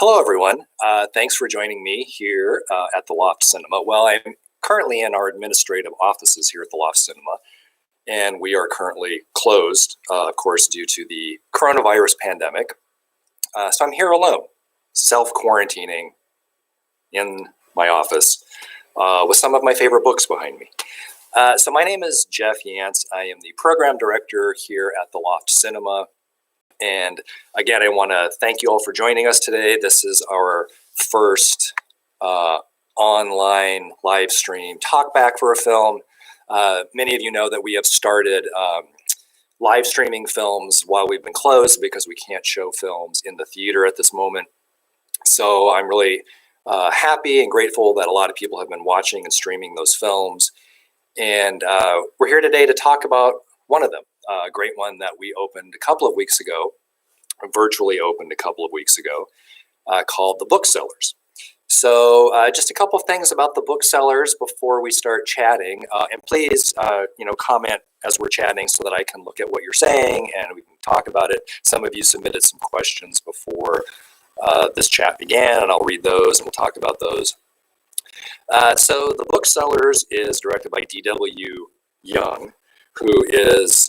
Hello, everyone. Thanks for joining me here at the Loft Cinema. Well, I'm currently in our administrative offices here at the Loft Cinema, and we are currently closed, of course, due to the coronavirus pandemic. So I'm here alone, self-quarantining in my office with some of my favorite books behind me. So my name is Jeff Yanc. I am the program director here at the Loft Cinema. And again, I want to thank you all for joining us today. This is our first online live stream talkback for a film. Many of you know that we have started live streaming films while we've been closed because we can't show films in the theater at this moment. So I'm really happy and grateful that a lot of people have been watching and streaming those films. And we're here today to talk about one of them. A great one that we opened a couple of weeks ago, virtually opened a couple of weeks ago, called The Booksellers. So just a couple of things about The Booksellers before we start chatting. And please, comment as we're chatting so that I can look at what you're saying and we can talk about it. Some of you submitted some questions before this chat began, and I'll read those and we'll talk about those. So The Booksellers is directed by D.W. Young, who is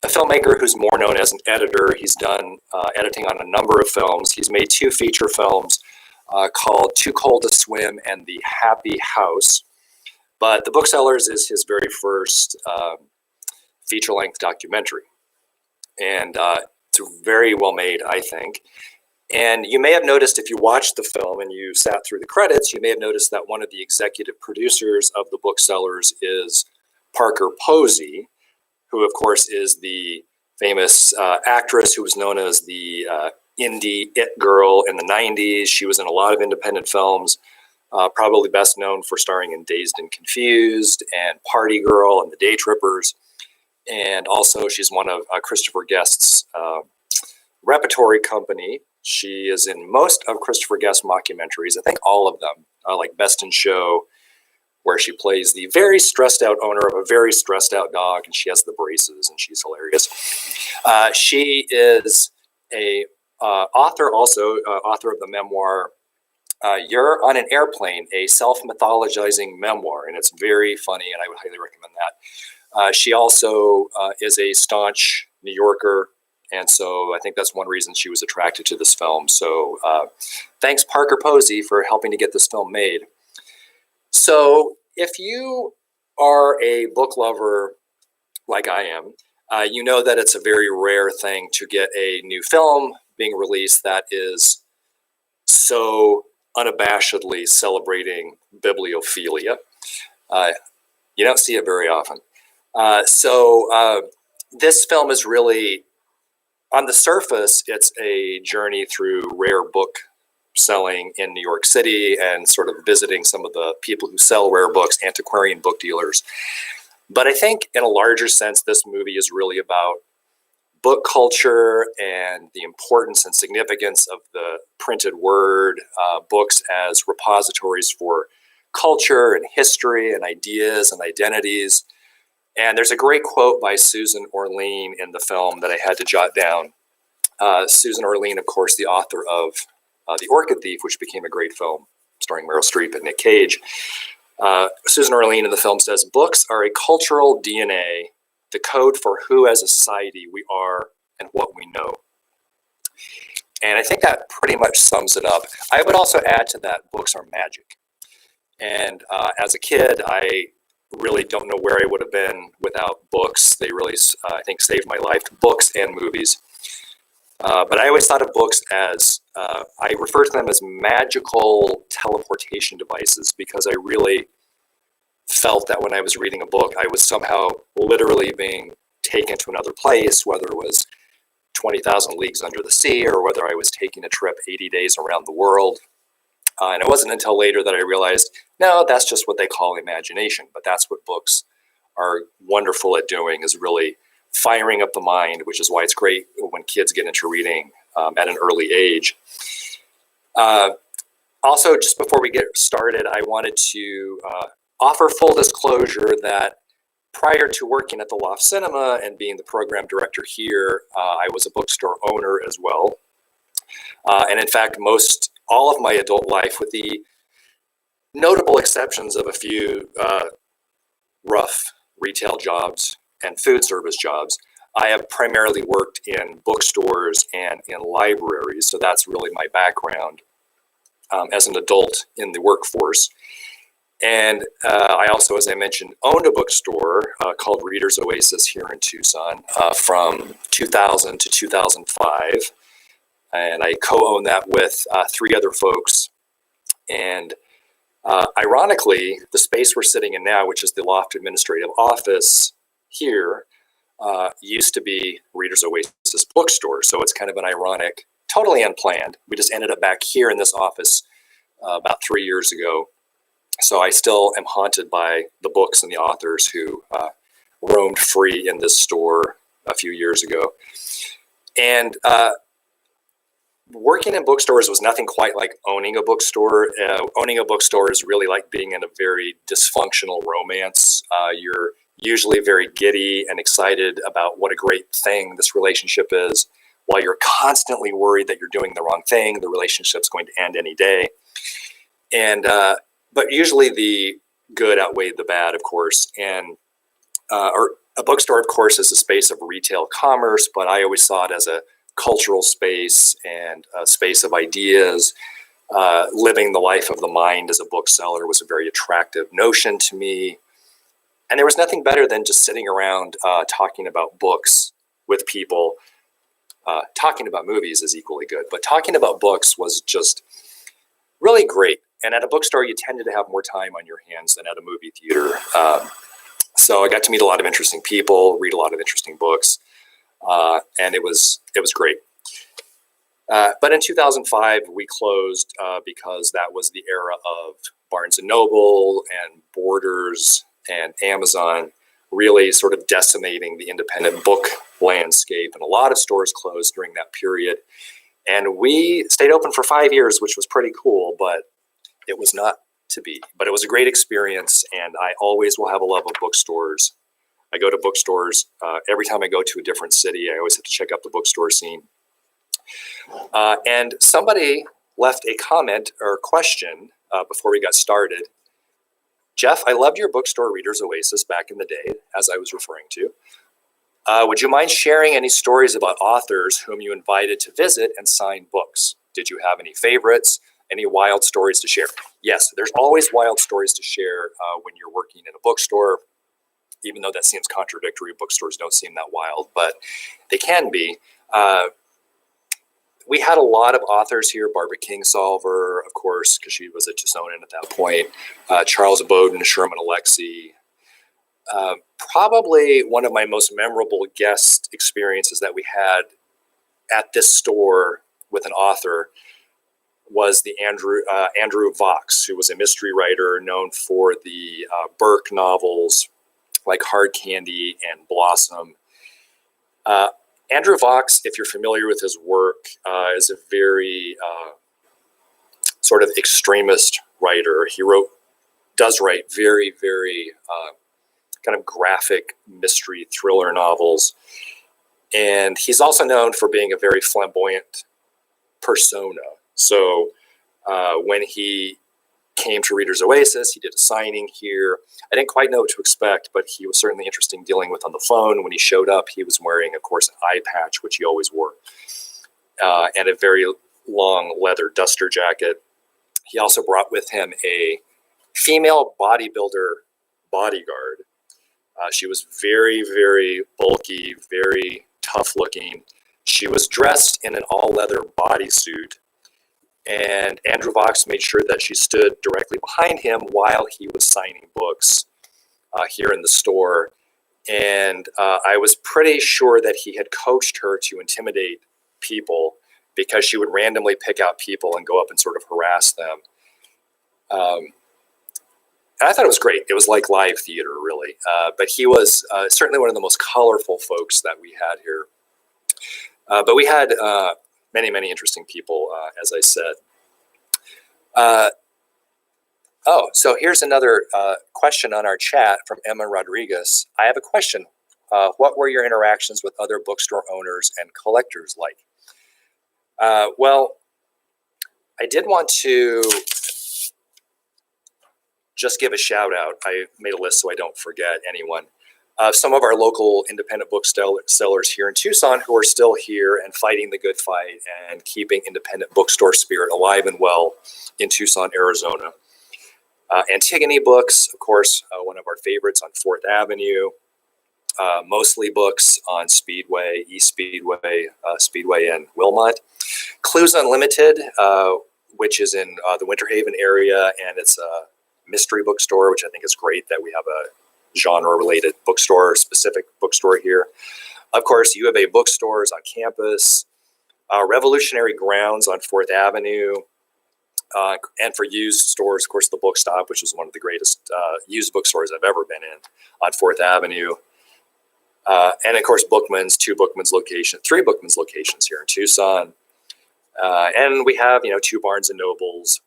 a filmmaker who's more known as an editor. He's done editing on a number of films. He's made 2 feature films called Too Cold to Swim and The Happy House. But The Booksellers is his very first feature-length documentary. And it's very well made, I think. And you may have noticed, if you watched the film and you sat through the credits, you may have noticed that one of the executive producers of The Booksellers is Parker Posey, who of course is the famous actress who was known as the indie it girl in the 90s. She was in a lot of independent films, probably best known for starring in Dazed and Confused and Party Girl and The Day Trippers. And also she's one of Christopher Guest's repertory company. She is in most of Christopher Guest mockumentaries, I think all of them, like Best in Show, where she plays the very stressed out owner of a very stressed out dog, and she has the braces, and she's hilarious. She is a author, also author of the memoir You're on an Airplane, a self-mythologizing memoir, and it's very funny, and I would highly recommend that. She also is a staunch New Yorker, and so I think that's one reason she was attracted to this film. So thanks, Parker Posey, for helping to get this film made. So if you are a book lover like I am, you know that it's a very rare thing to get a new film being released that is so unabashedly celebrating bibliophilia. You don't see it very often. So this film is really, on the surface, it's a journey through rare book selling in New York City and sort of visiting some of the people who sell rare books, antiquarian book dealers. But I think in a larger sense, this movie is really about book culture and the importance and significance of the printed word, books as repositories for culture and history and ideas and identities. And there's a great quote by Susan Orlean in the film that I had to jot down. Susan Orlean, of course, the author of The Orchid Thief, which became a great film starring Meryl Streep and Nick Cage. Susan Orlean in the film says, "Books are a cultural DNA, the code for who as a society we are and what we know." And I think that pretty much sums it up. I would also add to that, books are magic. And as a kid, I really don't know where I would have been without books. They really, I think, saved my life. Books and movies. But I always thought of books as, I refer to them as magical teleportation devices, because I really felt that when I was reading a book, I was somehow literally being taken to another place, whether it was 20,000 leagues under the sea or whether I was taking a trip 80 days around the world. And it wasn't until later that I realized, no, that's just what they call imagination. But that's what books are wonderful at doing, is really firing up the mind, which is why it's great when kids get into reading at an early age. Also, just before we get started, I wanted to offer full disclosure that prior to working at the Loft Cinema and being the program director here, I was a bookstore owner as well. And in fact, all of my adult life, with the notable exceptions of a few rough retail jobs and food service jobs, I have primarily worked in bookstores and in libraries. So that's really my background as an adult in the workforce. And I also, as I mentioned, owned a bookstore called Reader's Oasis here in Tucson from 2000 to 2005. And I co-owned that with 3 other folks. And ironically, the space we're sitting in now, which is the Loft Administrative Office here, used to be Reader's Oasis Bookstore. So it's kind of an ironic, totally unplanned. We just ended up back here in this office about 3 years ago. So I still am haunted by the books and the authors who roamed free in this store a few years ago. And working in bookstores was nothing quite like owning a bookstore. Owning a bookstore is really like being in a very dysfunctional romance. You're usually very giddy and excited about what a great thing this relationship is, while you're constantly worried that you're doing the wrong thing. The relationship's going to end any day. And but usually the good outweighed the bad, of course. And or a bookstore, of course, is a space of retail commerce, but I always saw it as a cultural space and a space of ideas. Living the life of the mind as a bookseller was a very attractive notion to me. And there was nothing better than just sitting around talking about books with people. Talking about movies is equally good, but talking about books was just really great. And at a bookstore, you tended to have more time on your hands than at a movie theater. So I got to meet a lot of interesting people, read a lot of interesting books, and it was great. But in 2005, we closed because that was the era of Barnes & Noble and Borders and Amazon really sort of decimating the independent book landscape. And a lot of stores closed during that period. And we stayed open for 5 years, which was pretty cool, but it was not to be. But it was a great experience, and I always will have a love of bookstores. I go to bookstores every time I go to a different city. I always have to check out the bookstore scene. And somebody left a comment or question before we got started. Jeff, I loved your bookstore Reader's Oasis back in the day, as I was referring to. Would you mind sharing any stories about authors whom you invited to visit and sign books? Did you have any favorites? Any wild stories to share? Yes, there's always wild stories to share when you're working in a bookstore, even though that seems contradictory. Bookstores don't seem that wild, but they can be. We had a lot of authors here. Barbara Kingsolver, of course, because she was a Tucsonan at that point. Charles Bowden, Sherman Alexie. Probably one of my most memorable guest experiences that we had at this store with an author was the Andrew Vox, who was a mystery writer known for the Burke novels like Hard Candy and Blossom. Andrew Vox, if you're familiar with his work, is a very sort of extremist writer. He does write very, very kind of graphic mystery thriller novels. And he's also known for being a very flamboyant persona. So when he came to Reader's Oasis, he did a signing here. I didn't quite know what to expect, but he was certainly interesting dealing with on the phone. When he showed up, he was wearing, of course, an eye patch, which he always wore, and a very long leather duster jacket. He also brought with him a female bodybuilder bodyguard. She was very, very bulky, very tough looking. She was dressed in an all-leather bodysuit, and Andrew Vox made sure that she stood directly behind him while he was signing books here in the store. And I was pretty sure that he had coached her to intimidate people, because she would randomly pick out people and go up and sort of harass them. And I thought it was great. It was like live theater, really. But he was certainly one of the most colorful folks that we had here. But we had many, many interesting people, as I said. So here's another question on our chat from Emma Rodriguez. I have a question. What were your interactions with other bookstore owners and collectors like? Well, I did want to just give a shout out. I made a list so I don't forget anyone. Some of our local independent booksellers here in Tucson who are still here and fighting the good fight and keeping independent bookstore spirit alive and well in Tucson, Arizona. Antigone Books, of course, one of our favorites on 4th Avenue. Mostly Books on Speedway, East Speedway, Speedway and Wilmot. Clues Unlimited, which is in the Winter Haven area, and it's a mystery bookstore, which I think is great that we have a genre-related bookstore, specific bookstore here. Of course, U of A Bookstores on campus, Revolutionary Grounds on 4th Avenue, and for used stores, of course, the Book Stop, which is one of the greatest used bookstores I've ever been in on 4th Avenue. And of course, Bookman's, 3 Bookman's locations here in Tucson. And we have, 2 Barnes and Nobles.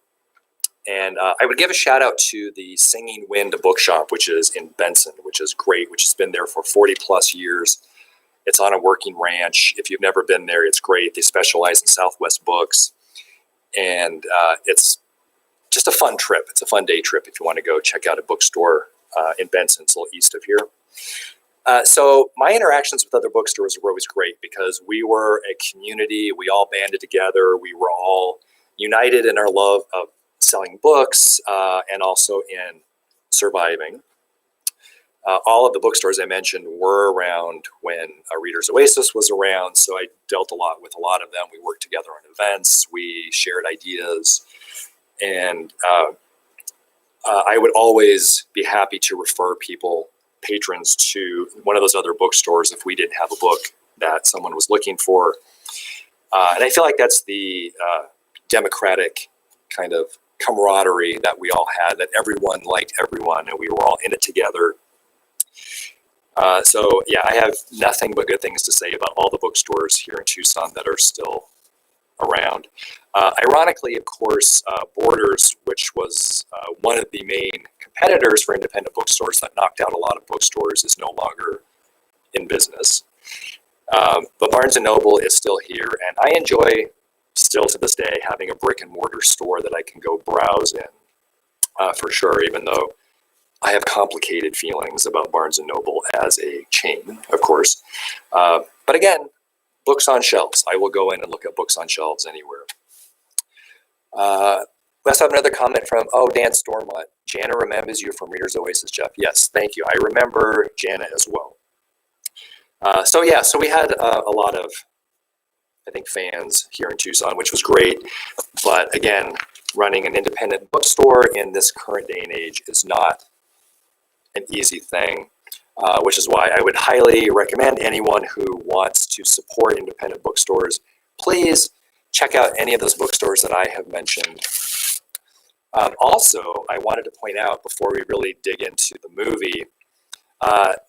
And I would give a shout out to the Singing Wind Bookshop, which is in Benson, which is great, which has been there for 40 plus years. It's on a working ranch. If you've never been there, it's great. They specialize in Southwest books. And it's just a fun trip. It's a fun day trip if you want to go check out a bookstore in Benson. It's a little east of here. So my interactions with other bookstores were always great because we were a community. We all banded together. We were all united in our love of selling books and also in surviving. All of the bookstores I mentioned were around when Reader's Oasis was around, so I dealt a lot with a lot of them. We worked together on events. We shared ideas. And I would always be happy to refer patrons to one of those other bookstores if we didn't have a book that someone was looking for. And I feel like that's the democratic kind of camaraderie that we all had, that everyone liked everyone and we were all in it together. So yeah, I have nothing but good things to say about all the bookstores here in Tucson that are still around. Ironically, of course, Borders, which was one of the main competitors for independent bookstores that knocked out a lot of bookstores, is no longer in business. But Barnes & Noble is still here, and I enjoy, still to this day, having a brick and mortar store that I can go browse in, for sure, even though I have complicated feelings about Barnes & Noble as a chain, of course. But again, books on shelves. I will go in and look at books on shelves anywhere. Let's have another comment from, Dan Stormont. Jana remembers you from Reader's Oasis, Jeff. Yes, thank you. I remember Jana as well. So we had a lot of, I think, fans here in Tucson, which was great. But again, running an independent bookstore in this current day and age is not an easy thing, which is why I would highly recommend anyone who wants to support independent bookstores, please check out any of those bookstores that I have mentioned. Also, I wanted to point out before we really dig into the movie,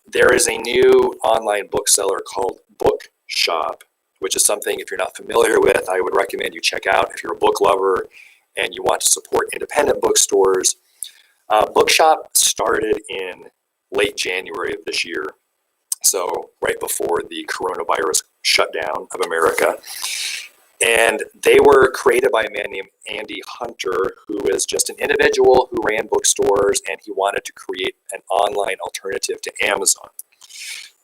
there is a new online bookseller called Bookshop, which is something, if you're not familiar with, I would recommend you check out if you're a book lover and you want to support independent bookstores. Bookshop started in late January of this year, so right before the coronavirus shutdown of America. And they were created by a man named Andy Hunter, who is just an individual who ran bookstores, and he wanted to create an online alternative to Amazon.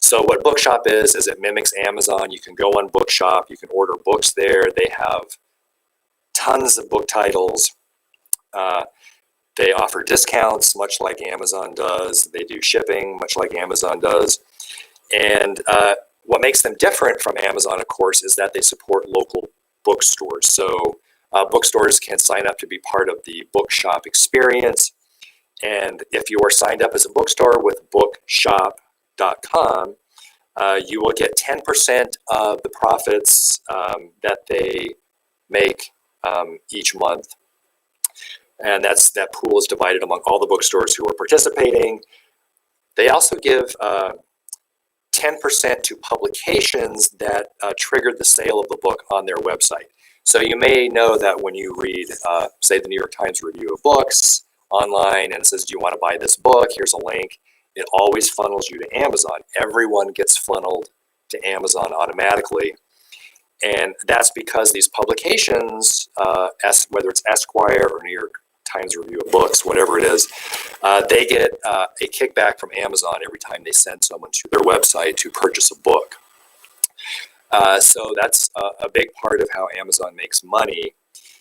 So what Bookshop is it mimics Amazon. You can go on Bookshop, you can order books there. They have tons of book titles. They offer discounts, much like Amazon does. They do shipping, much like Amazon does. And what makes them different from Amazon, of course, is that they support local bookstores. So bookstores can sign up to be part of the Bookshop experience. And if you are signed up as a bookstore with bookshop.com, you will get 10% of the profits that they make each month. And that pool is divided among all the bookstores who are participating. They also give 10% to publications that triggered the sale of the book on their website. So you may know that when you read, say, the New York Times review of books online and it says, do you want to buy this book? Here's a link. It always funnels you to Amazon. Everyone gets funneled to Amazon automatically. And that's because these publications, whether it's Esquire or New York Times Review of Books, whatever it is, they get a kickback from Amazon every time they send someone to their website to purchase a book. So that's a big part of how Amazon makes money.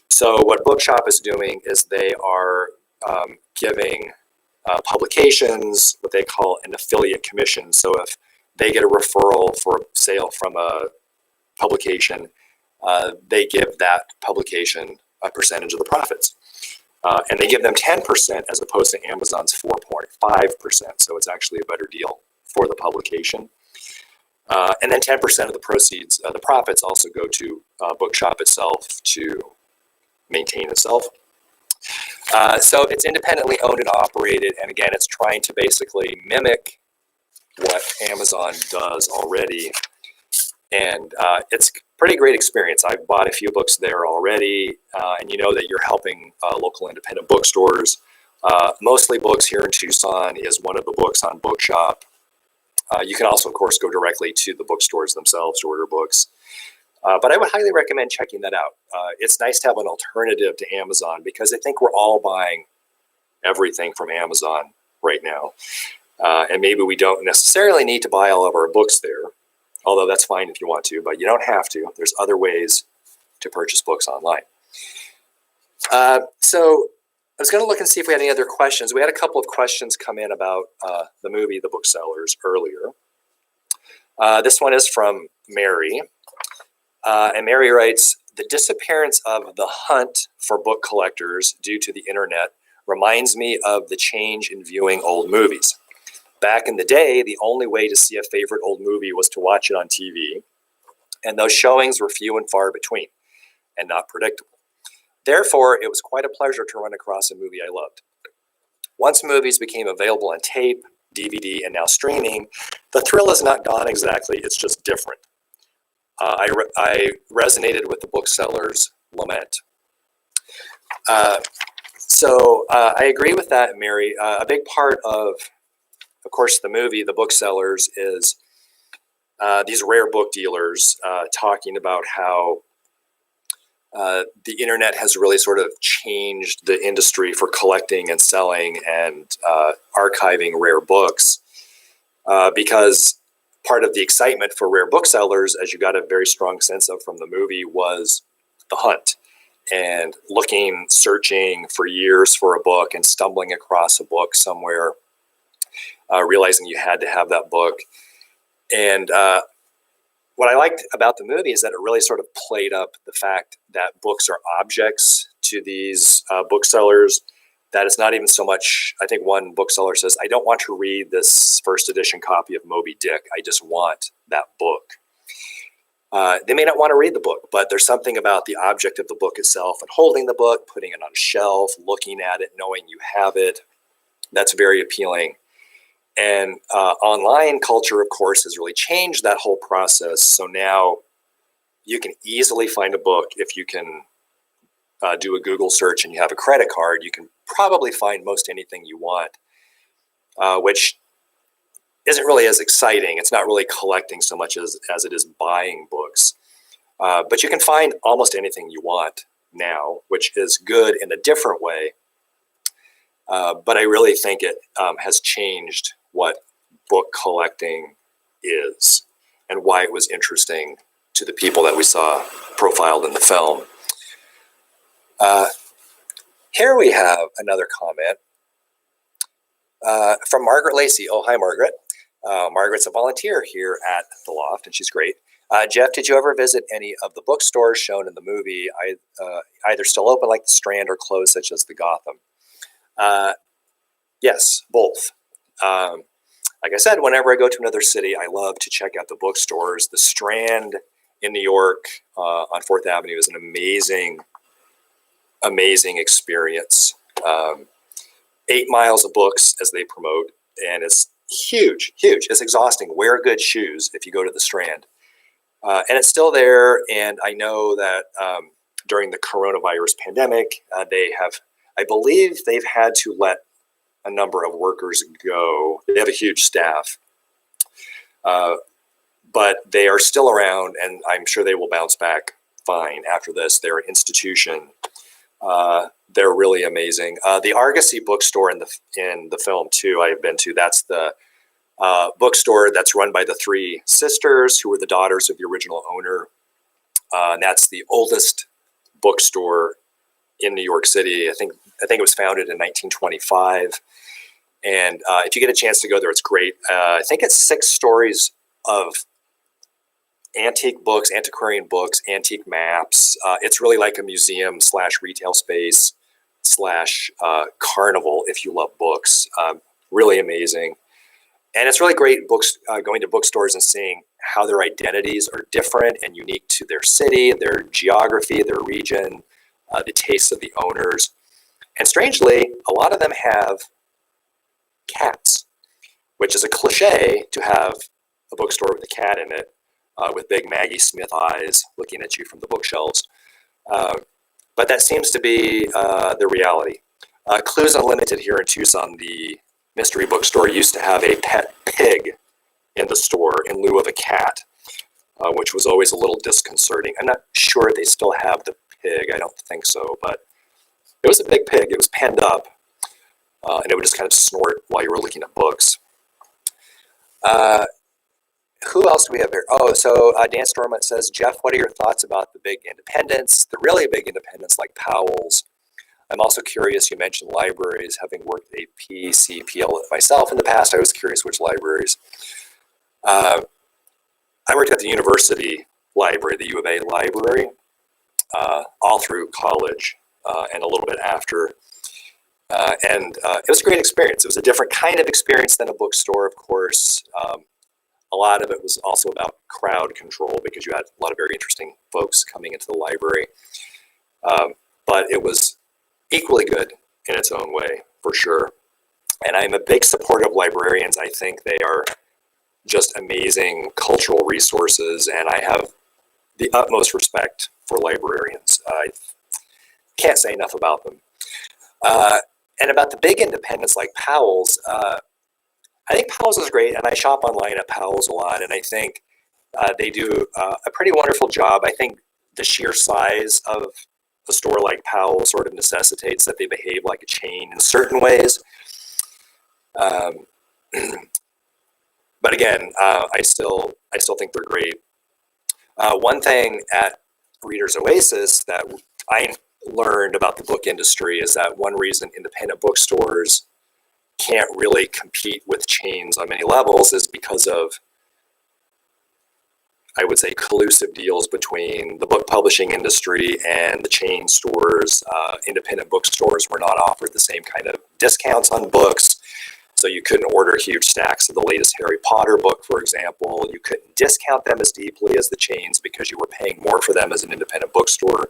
So what Bookshop is doing is they are giving publications what they call an affiliate commission. So if they get a referral for sale from a publication, they give that publication a percentage of the profits. And they give them 10% as opposed to Amazon's 4.5%. So it's actually a better deal for the publication. And then 10% of the proceeds, the profits also go to Bookshop itself to maintain itself. So it's independently owned and operated. And again, it's trying to basically mimic what Amazon does already. And it's a pretty great experience. I've bought a few books there already. And you know that you're helping local independent bookstores. Mostly Books here in Tucson is one of the books on Bookshop. You can also, of course, go directly to the bookstores themselves to order books. But I would highly recommend checking that out. It's nice to have an alternative to Amazon because I think we're all buying everything from Amazon right now. And maybe we don't necessarily need to buy all of our books there, although that's fine if you want to, but you don't have to. There's other ways to purchase books online. So I was going to look and see if we had any other questions. We had a couple of questions come in about the movie, The Booksellers, earlier. This one is from Mary. And Mary writes, the disappearance of the hunt for book collectors due to the internet reminds me of the change in viewing old movies. Back in the day, the only way to see a favorite old movie was to watch it on TV, and those showings were few and far between and not predictable. Therefore, it was quite a pleasure to run across a movie I loved. Once movies became available on tape, DVD, and now streaming, the thrill is not gone exactly, it's just different. I resonated with the Booksellers' lament. So I agree with that, Mary. A big part of course, the movie, The Booksellers, is these rare book dealers talking about how the internet has really sort of changed the industry for collecting and selling and archiving rare books. Because part of the excitement for rare booksellers, as you got a very strong sense of from the movie, was the hunt and looking, searching for years for a book and stumbling across a book somewhere, realizing you had to have that book. And what I liked about the movie is that it really sort of played up the fact that books are objects to these booksellers, that it's not even so much, I think one bookseller says, I don't want to read this first edition copy of Moby Dick, I just want that book. They may not want to read the book, but there's something about the object of the book itself and holding the book, putting it on a shelf, looking at it, knowing you have it, that's very appealing. And online culture, of course, has really changed that whole process. So now you can easily find a book. If you can do a Google search and you have a credit card, you can probably find most anything you want, which isn't really as exciting. It's not really collecting so much as it is buying books. But you can find almost anything you want now, which is good in a different way. But I really think it has changed what book collecting is and why it was interesting to the people that we saw profiled in the film. Here we have another comment from Margaret Lacey. Oh, hi, Margaret. Margaret's a volunteer here at the Loft, and she's great. Jeff, did you ever visit any of the bookstores shown in the movie, either still open like the Strand or closed such as the Gotham? Yes, both. Like I said, whenever I go to another city, I love to check out the bookstores. The Strand in New York on 4th Avenue is an amazing experience. 8 miles of books, as they promote, and it's huge. It's exhausting. Wear good shoes if you go to the Strand. And it's still there, and I know that during the coronavirus pandemic, I believe they've had to let a number of workers go. They have a huge staff. But but they are still around, and I'm sure they will bounce back fine after this. They're an institution. They're really amazing. The Argosy Bookstore in the film too, I've been to. That's the bookstore that's run by the three sisters who were the daughters of the original owner. And that's the oldest bookstore in New York City. I think it was founded in 1925. And if you get a chance to go there, it's great. I think it's 6 stories of antique books, antiquarian books, antique maps. It's really like a museum / retail space / carnival if you love books. Really amazing. And it's really great books going to bookstores and seeing how their identities are different and unique to their city, their geography, their region, the tastes of the owners. And strangely, a lot of them have cats, which is a cliche to have a bookstore with a cat in it, with big Maggie Smith eyes looking at you from the bookshelves. But that seems to be the reality. Clues Unlimited here in Tucson, the mystery bookstore, used to have a pet pig in the store in lieu of a cat, which was always a little disconcerting. I'm not sure they still have the pig. I don't think so, but it was a big pig. It was penned up, and it would just kind of snort while you were looking at books. Who else do we have here? Oh, so Dan Stormont says, Jeff, what are your thoughts about the big independents, the really big independents like Powell's? I'm also curious, you mentioned libraries, having worked at PCPL myself in the past, I was curious which libraries. I worked at the university library, the U of A library, all through college and a little bit after. And it was a great experience. It was a different kind of experience than a bookstore, of course. A lot of it was also about crowd control because you had a lot of very interesting folks coming into the library. But it was equally good in its own way, for sure. And I'm a big supporter of librarians. I think they are just amazing cultural resources, and I have the utmost respect for librarians. I can't say enough about them. And about the big independents like Powell's, I think Powell's is great, and I shop online at Powell's a lot, and I think they do a pretty wonderful job. I think the sheer size of a store like Powell's sort of necessitates that they behave like a chain in certain ways. But again, I still think they're great. One thing at Reader's Oasis that I learned about the book industry is that one reason independent bookstores can't really compete with chains on many levels is because of, I would say, collusive deals between the book publishing industry and the chain stores. Independent bookstores were not offered the same kind of discounts on books, so you couldn't order huge stacks of the latest Harry Potter book, for example. You couldn't discount them as deeply as the chains because you were paying more for them as an independent bookstore.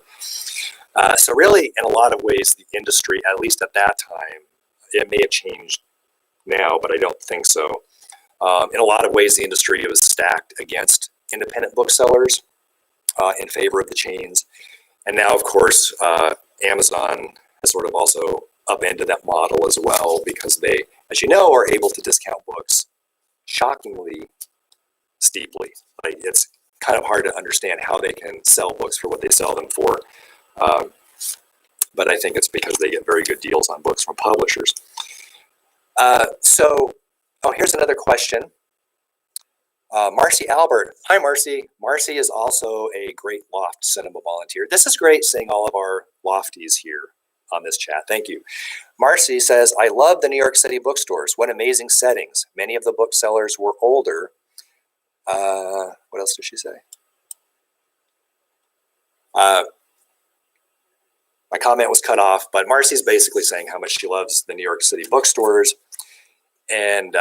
So really, in a lot of ways, the industry, at least at that time, it may have changed now, but I don't think so. In a lot of ways, the industry was stacked against independent booksellers in favor of the chains. And now, of course, Amazon has sort of also upended that model as well, because they, as you know, are able to discount books shockingly steeply. Like, it's kind of hard to understand how they can sell books for what they sell them for. But I think it's because they get very good deals on books from publishers. Here's another question. Marcy Albert. Hi, Marcy. Marcy is also a great Loft Cinema volunteer. This is great seeing all of our Lofties here on this chat. Thank you. Marcy says, I love the New York City bookstores. What amazing settings. Many of the booksellers were older. What else does she say? My comment was cut off, but Marcy's basically saying how much she loves the New York City bookstores. And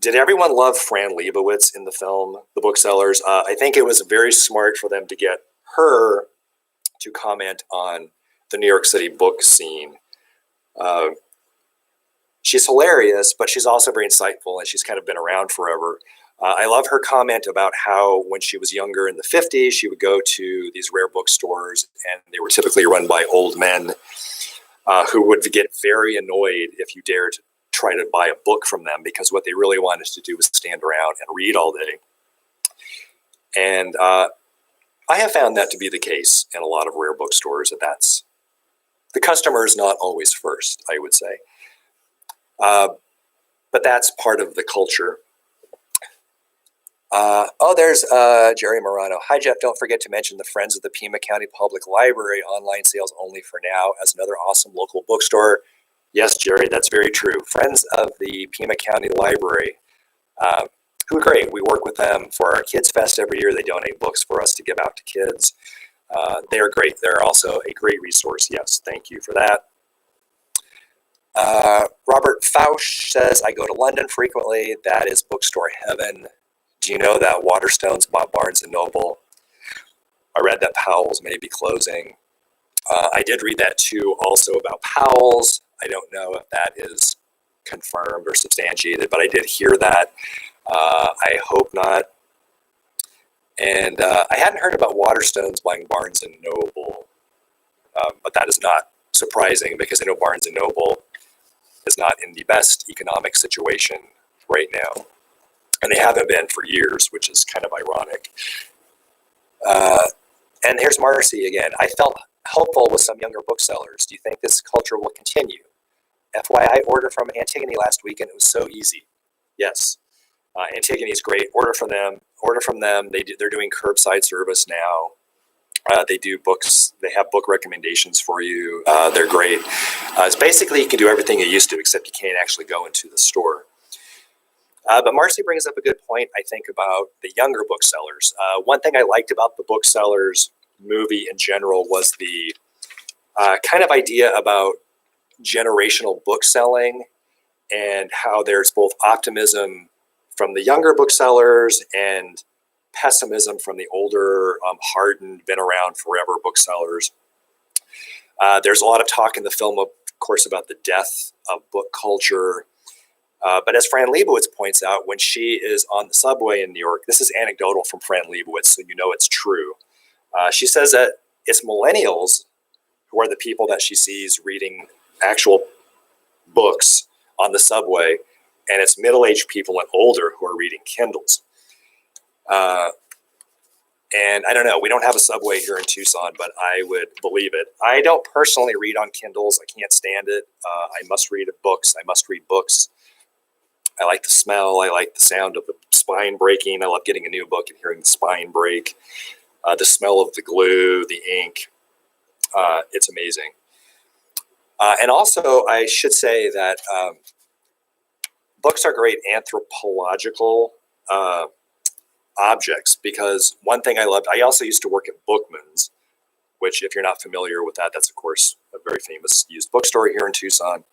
did everyone love Fran Lebowitz in the film, The Booksellers? I think it was very smart for them to get her to comment on the New York City book scene. She's hilarious, but she's also very insightful, and she's kind of been around forever. I love her comment about how when she was younger in the 50s, she would go to these rare bookstores, and they were typically run by old men who would get very annoyed if you dared to try to buy a book from them, because what they really wanted to do was stand around and read all day. And I have found that to be the case in a lot of rare bookstores, that that's the customer is not always first, I would say. But that's part of the culture. There's Jerry Morano. Hi, Jeff. Don't forget to mention the Friends of the Pima County Public Library, online sales only for now, as another awesome local bookstore. Yes, Jerry, that's very true. Friends of the Pima County Library, who are great. We work with them for our Kids Fest every year. They donate books for us to give out to kids. They are great. They're also a great resource. Yes, thank you for that. Robert Fausch says, I go to London frequently. That is bookstore heaven. Do you know that Waterstones bought Barnes & Noble? I read that Powell's may be closing. I did read that too, also about Powell's. I don't know if that is confirmed or substantiated, but I did hear that. I hope not. And I hadn't heard about Waterstones buying Barnes & Noble, but that is not surprising, because I know Barnes & Noble is not in the best economic situation right now. And they haven't been for years, which is kind of ironic. And here's Marcy again. I felt hopeful with some younger booksellers. Do you think this culture will continue? FYI, ordered from Antigone last week, and it was so easy. Yes, Antigone is great. Order from them. They're doing curbside service now. They do books. They have book recommendations for you. They're great. It's basically, you can do everything you used to, except you can't actually go into the store. But Marcy brings up a good point, I think, about the younger booksellers. One thing I liked about the Booksellers movie in general was the kind of idea about generational bookselling, and how there's both optimism from the younger booksellers and pessimism from the older, hardened, been around forever booksellers. There's a lot of talk in the film, of course, about the death of book culture. But as Fran Lebowitz points out, when she is on the subway in New York, this is anecdotal from Fran Lebowitz, so you know it's true. She says that it's millennials who are the people that she sees reading actual books on the subway, and it's middle-aged people and older who are reading Kindles. And I don't know, we don't have a subway here in Tucson, but I would believe it. I don't personally read on Kindles. I can't stand it. I must read books. I like the smell. I like the sound of the spine breaking. I love getting a new book and hearing the spine break. The smell of the glue, the ink. It's amazing. And also, I should say that books are great anthropological objects, because one thing I loved, I also used to work at Bookman's, which, if you're not familiar with that, that's, of course, a very famous used bookstore here in Tucson.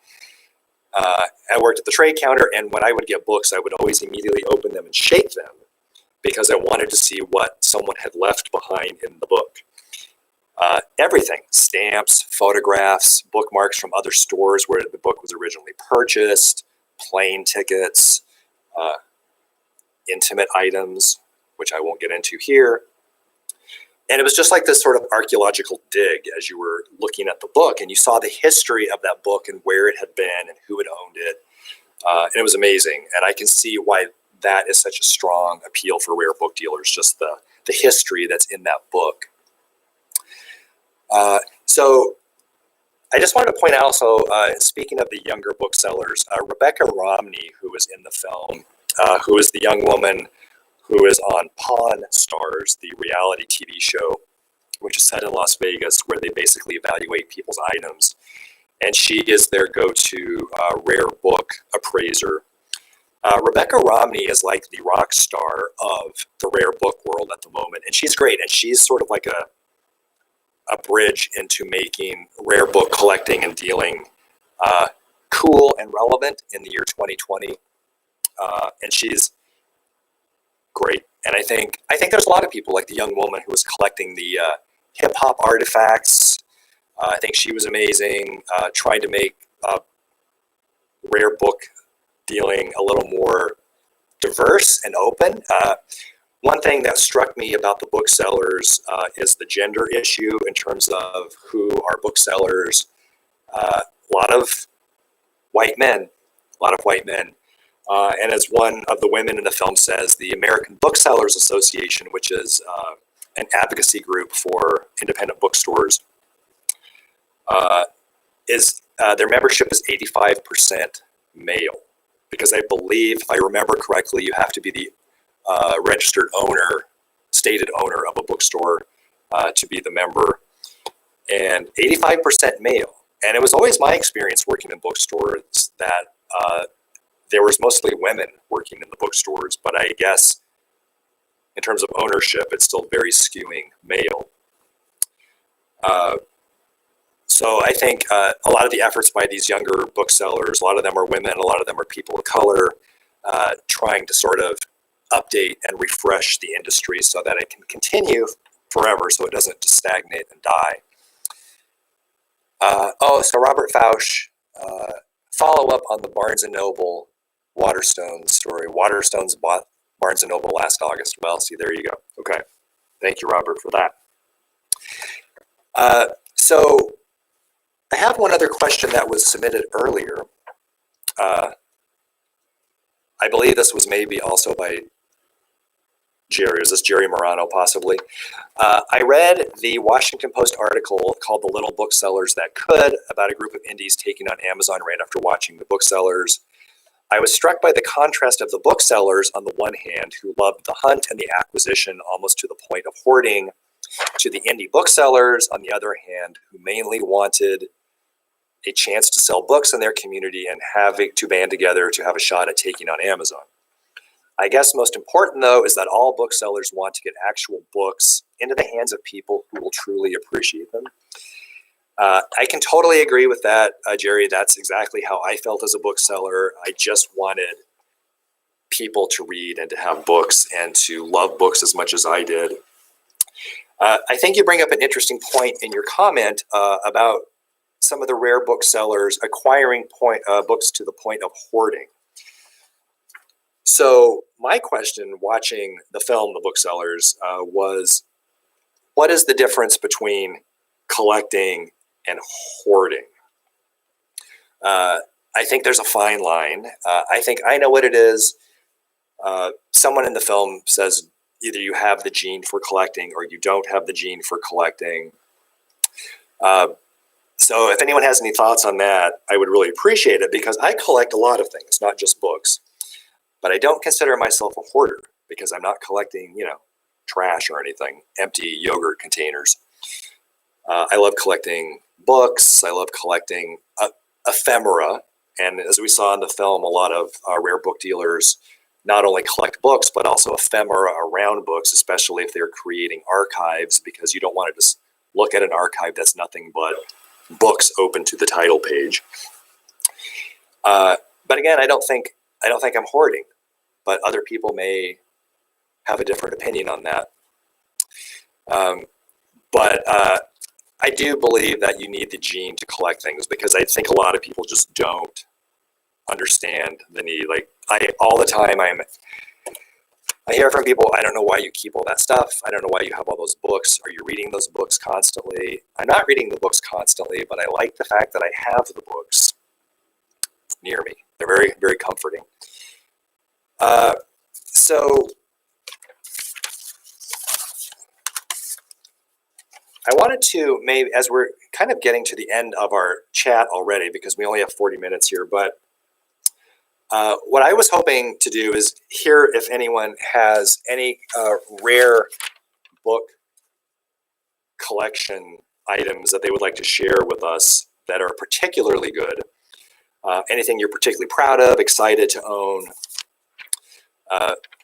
I worked at the trade counter, and when I would get books, I would always immediately open them and shake them, because I wanted to see what someone had left behind in the book. Everything, stamps, photographs, bookmarks from other stores where the book was originally purchased, plane tickets, intimate items, which I won't get into here. And it was just like this sort of archaeological dig as you were looking at the book, and you saw the history of that book and where it had been and who had owned it. And it was amazing. And I can see why that is such a strong appeal for rare book dealers, just the history that's in that book. So I just wanted to point out also, speaking of the younger booksellers, Rebecca Romney, who was in the film, who is the young woman who is on Pawn Stars, the reality TV show, which is set in Las Vegas, where they basically evaluate people's items. And she is their go-to rare book appraiser. Rebecca Romney is like the rock star of the rare book world at the moment. And she's great. And she's sort of like a bridge into making rare book collecting and dealing cool and relevant in the year 2020. And she's great. And I think there's a lot of people, like the young woman who was collecting the hip hop artifacts. I think she was amazing, trying to make rare book dealing a little more diverse and open. One thing that struck me about the booksellers is the gender issue in terms of who are booksellers. A lot of white men a lot of white men. And as one of the women in the film says, the American Booksellers Association, which is an advocacy group for independent bookstores, their membership is 85% male. Because I believe, if I remember correctly, you have to be the registered owner, stated owner of a bookstore to be the member. And 85% male. And it was always my experience working in bookstores that there was mostly women working in the bookstores, but I guess in terms of ownership, it's still very skewing male. So I think a lot of the efforts by these younger booksellers, a lot of them are women, a lot of them are people of color, trying to sort of update and refresh the industry so that it can continue forever, so it doesn't just stagnate and die. So Robert Fausch, follow up on the Barnes & Noble Waterstones story. Waterstones bought Barnes & Noble last August. Well, see, there you go. Okay. Thank you, Robert, for that. So I have one other question that was submitted earlier. I believe this was maybe also by Jerry. Is this Jerry Morano, possibly? I read the Washington Post article called "The Little Booksellers That Could" about a group of indies taking on Amazon right after watching The Booksellers. I was struck by the contrast of the booksellers on the one hand, who loved the hunt and the acquisition almost to the point of hoarding, to the indie booksellers, on the other hand, who mainly wanted a chance to sell books in their community and having to band together to have a shot at taking on Amazon. I guess most important, though, is that all booksellers want to get actual books into the hands of people who will truly appreciate them. I can totally agree with that, Jerry. That's exactly how I felt as a bookseller. I just wanted people to read and to have books and to love books as much as I did. I think you bring up an interesting point in your comment about some of the rare booksellers acquiring books to the point of hoarding. So my question watching the film, The Booksellers, was, what is the difference between collecting and hoarding? I think there's a fine line. I think I know what it is. Someone in the film says either you have the gene for collecting or you don't have the gene for collecting. So if anyone has any thoughts on that, I would really appreciate it, because I collect a lot of things, not just books. But I don't consider myself a hoarder because I'm not collecting, trash or anything, empty yogurt containers. I love collecting books. I love collecting ephemera. And as we saw in the film, a lot of rare book dealers not only collect books, but also ephemera around books, especially if they're creating archives, because you don't want to just look at an archive that's nothing but books open to the title page. But again, I don't think I'm hoarding, but other people may have a different opinion on that. But I do believe that you need the gene to collect things, because I think a lot of people just don't understand the need. Like all the time I hear from people, I don't know why you keep all that stuff. I don't know why you have all those books. Are you reading those books constantly? I'm not reading the books constantly, but I like the fact that I have the books near me. They're very, very comforting. So I wanted to, maybe, as we're kind of getting to the end of our chat already, because we only have 40 minutes here, but what I was hoping to do is hear if anyone has any rare book collection items that they would like to share with us that are particularly good. Anything you're particularly proud of, excited to own.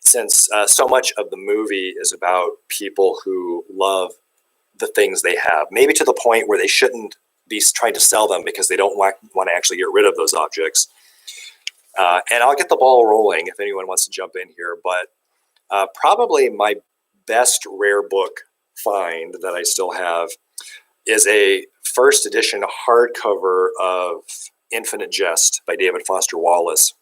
Since so much of the movie is about people who love the things they have, maybe to the point where they shouldn't be trying to sell them because they don't want to actually get rid of those objects. And I'll get the ball rolling if anyone wants to jump in here, but probably my best rare book find that I still have is a first edition hardcover of Infinite Jest by David Foster Wallace.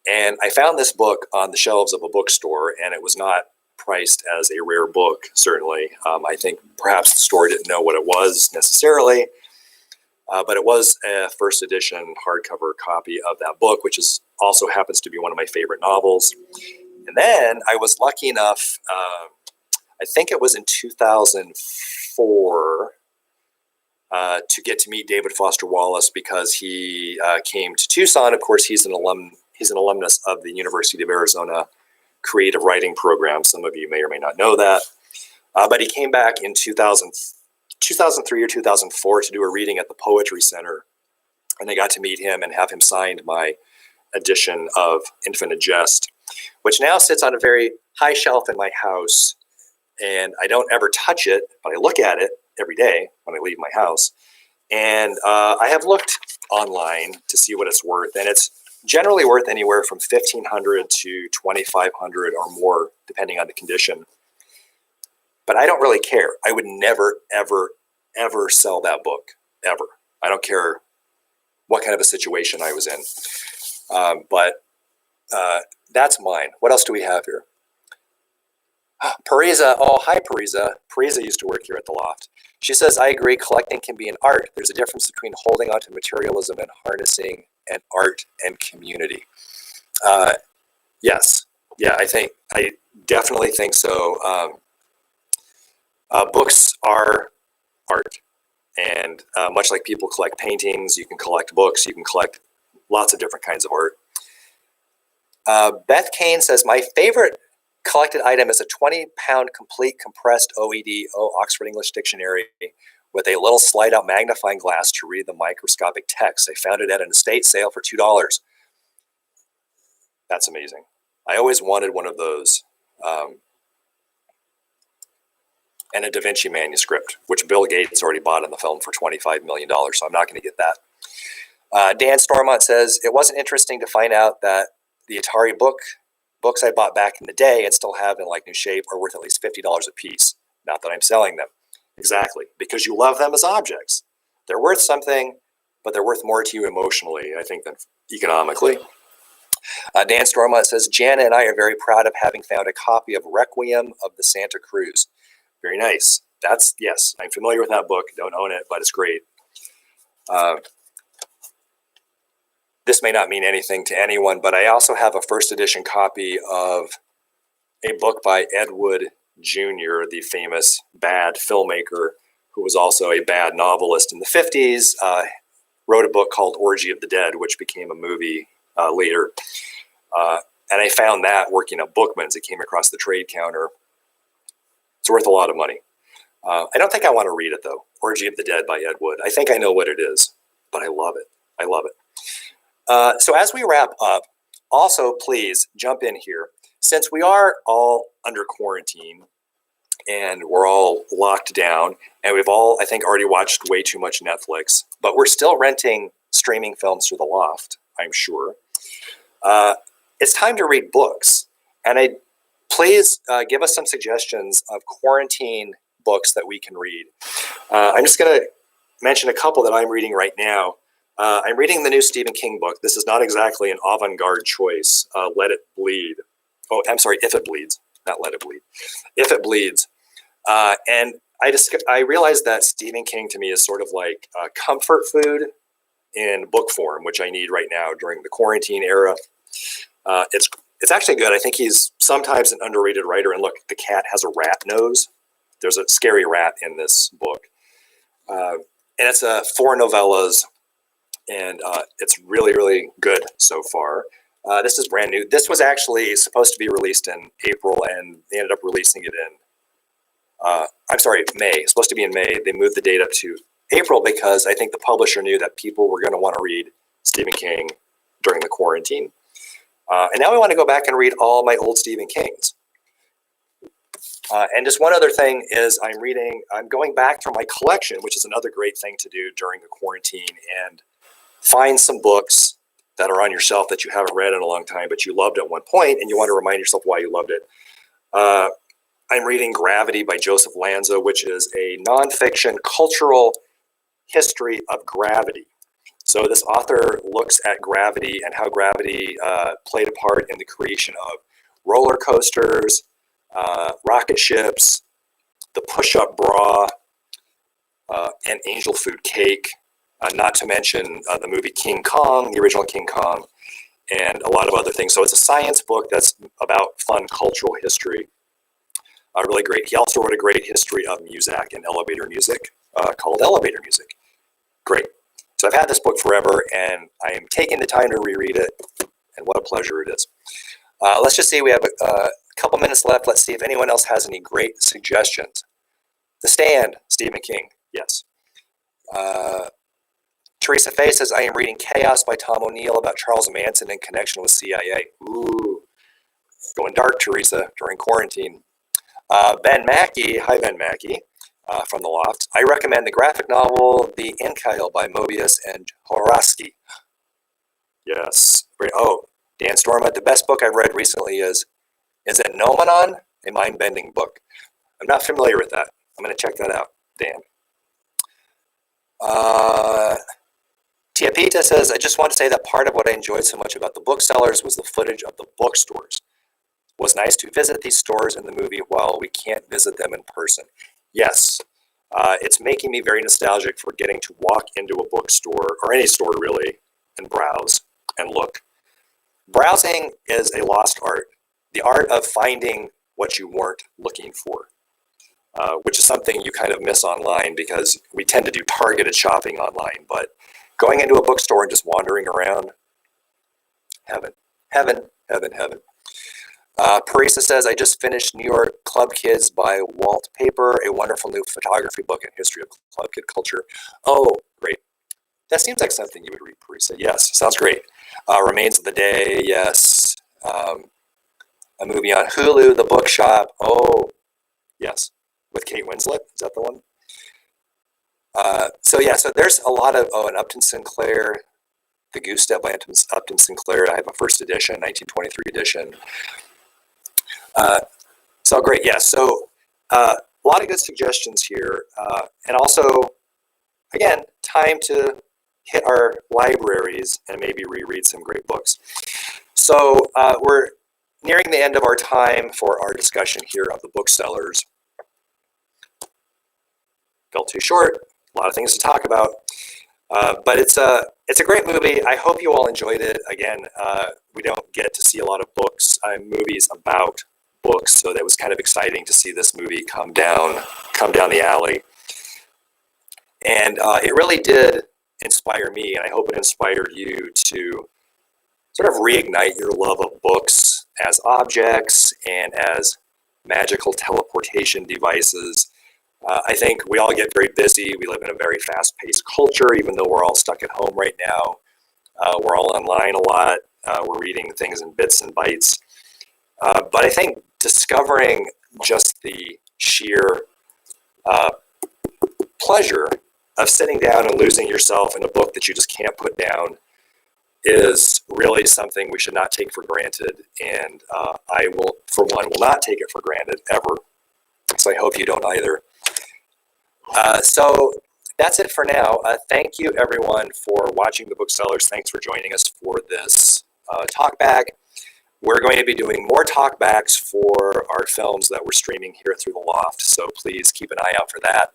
And I found this book on the shelves of a bookstore, and it was not priced as a rare book, certainly. I think perhaps the store didn't know what it was necessarily. But it was a first edition hardcover copy of that book, which is also happens to be one of my favorite novels. And then I was lucky enough, I think it was in 2004, to get to meet David Foster Wallace because he came to Tucson. Of course, he's an alumnus of the University of Arizona Creative Writing Program. Some of you may or may not know that. But he came back in 2003 or 2004 to do a reading at the Poetry Center. And I got to meet him and have him signed my edition of Infinite Jest, which now sits on a very high shelf in my house. And I don't ever touch it, but I look at it every day when I leave my house. And I have looked online to see what it's worth. And it's generally worth anywhere from $1,500 to $2,500 or more, depending on the condition. But I don't really care. I would never, ever, ever sell that book, ever. I don't care what kind of a situation I was in. But that's mine. What else do we have here? Parisa. Oh, hi, Parisa. Parisa used to work here at the Loft. She says, I agree, collecting can be an art. There's a difference between holding on to materialism and harnessing an art and community. Yes. Yeah, I definitely think so. Books are art. And much like people collect paintings, you can collect books, you can collect lots of different kinds of art. Beth Kane says, my favorite collected item is a 20-pound complete compressed OED Oxford English Dictionary with a little slide-out magnifying glass to read the microscopic text. I found it at an estate sale for $2. That's amazing. I always wanted one of those. And a Da Vinci manuscript, which Bill Gates already bought in the film for $25 million, so I'm not going to get that. Dan Stormont says, it wasn't interesting to find out that the Atari books I bought back in the day and still have in like new shape are worth at least $50 a piece. Not that I'm selling them. Exactly. Because you love them as objects. They're worth something, but they're worth more to you emotionally, I think, than economically. Dan Stormont says, Jana and I are very proud of having found a copy of Requiem of the Santa Cruz. Very nice. Yes, I'm familiar with that book. Don't own it, but it's great. This may not mean anything to anyone, but I also have a first edition copy of a book by Ed Wood Jr., the famous bad filmmaker who was also a bad novelist in the 50s, wrote a book called Orgy of the Dead, which became a movie later. And I found that working at Bookman's. It came across the trade counter. It's worth a lot of money. I don't think I want to read it, though. Orgy of the Dead by Ed Wood. I think I know what it is, but I love it. I love it. So as we wrap up, also please jump in here. Since we are all under quarantine and we're all locked down and we've all, I think, already watched way too much Netflix, but we're still renting streaming films through the Loft, I'm sure. It's time to read books. And please give us some suggestions of quarantine books that we can read. I'm just going to mention a couple that I'm reading right now. I'm reading the new Stephen King book. This is not exactly an avant-garde choice. Let It Bleed. Oh, I'm sorry, If It Bleeds. Not Let It Bleed. If It Bleeds. And I realized that Stephen King to me is sort of like comfort food in book form, which I need right now during the quarantine era. It's actually good. I think he's sometimes an underrated writer. And look, the cat has a rat nose. There's a scary rat in this book. And it's 4 novellas. And it's really, really good so far. This is brand new. This was actually supposed to be released in April, and they ended up releasing it in, May. It's supposed to be in May. They moved the date up to April because I think the publisher knew that people were going to want to read Stephen King during the quarantine. And now I want to go back and read all my old Stephen Kings. And just one other thing is I'm going back through my collection, which is another great thing to do during the quarantine, and find some books that are on your shelf that you haven't read in a long time, but you loved at one point, and you want to remind yourself why you loved it. I'm reading Gravity by Joseph Lanza, which is a nonfiction cultural history of gravity. So this author looks at gravity and how gravity played a part in the creation of roller coasters, rocket ships, the push-up bra, and angel food cake. not to mention the movie King Kong, the original King Kong, and a lot of other things. So it's a science book that's about fun cultural history. Really great. He also wrote a great history of music and elevator music called Elevator Music. Great. So I've had this book forever, and I am taking the time to reread it, and what a pleasure it is. Let's just see. We have a couple minutes left. Let's see if anyone else has any great suggestions. The Stand, Stephen King. Yes. Teresa Faye says, I am reading Chaos by Tom O'Neill about Charles Manson in connection with CIA. Ooh, going dark, Teresa, during quarantine. Ben Mackey, hi Ben Mackey, from the Loft. I recommend the graphic novel The Inkiel by Mobius and Horowski. Yes. Oh, Dan Storma, the best book I've read recently is it Nomenon? A mind-bending book. I'm not familiar with that. I'm going to check that out, Dan. Tia Pita says, I just want to say that part of what I enjoyed so much about the Booksellers was the footage of the bookstores. It was nice to visit these stores in the movie while we can't visit them in person. Yes, it's making me very nostalgic for getting to walk into a bookstore, or any store really, and browse and look. Browsing is a lost art. The art of finding what you weren't looking for, which is something you kind of miss online because we tend to do targeted shopping online, but going into a bookstore and just wandering around, heaven, heaven, heaven, heaven. Parisa says, I just finished New York Club Kids by Walt Paper, a wonderful new photography book and history of club kid culture. Oh, great. That seems like something you would read, Parisa. Yes, sounds great. Remains of the Day, yes. A movie on Hulu, The Bookshop. Oh, yes. With Kate Winslet, is that the one? So there's a lot of, and Upton Sinclair, The Goose Step by Upton Sinclair. I have a first edition, 1923 edition. So great, yeah. So a lot of good suggestions here. And also, again, time to hit our libraries and maybe reread some great books. So we're nearing the end of our time for our discussion here of the Booksellers. Felt too short, a lot of things to talk about. But it's a great movie. I hope you all enjoyed it. Again, we don't get to see a lot of movies about books, so that was kind of exciting to see this movie come down the alley. And it really did inspire me, and I hope it inspired you to sort of reignite your love of books as objects and as magical teleportation devices. I think we all get very busy. We live in a very fast-paced culture, even though we're all stuck at home right now. We're all online a lot. We're reading things in bits and bytes. But I think discovering just the sheer pleasure of sitting down and losing yourself in a book that you just can't put down is really something we should not take for granted. And I will, for one, will not take it for granted ever. So I hope you don't either. So that's it for now. Thank you, everyone, for watching the Booksellers. Thanks for joining us for this Talkback. We're going to be doing more Talkbacks for our films that we're streaming here through the Loft, so please keep an eye out for that.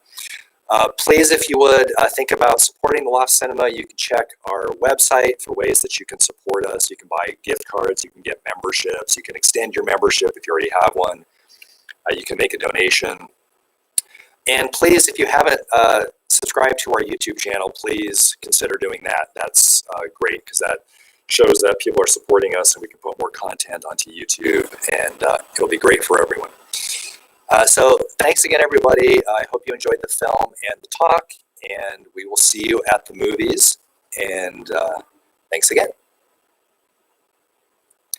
Please, if you would, think about supporting the Loft Cinema. You can check our website for ways that you can support us. You can buy gift cards, you can get memberships, you can extend your membership if you already have one. You can make a donation. And please, if you haven't subscribed to our YouTube channel, please consider doing that. That's great, because that shows that people are supporting us and we can put more content onto YouTube, and it'll be great for everyone. So thanks again, everybody. I hope you enjoyed the film and the talk, and we will see you at the movies. And thanks again.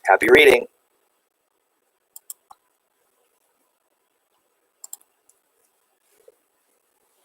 Happy reading.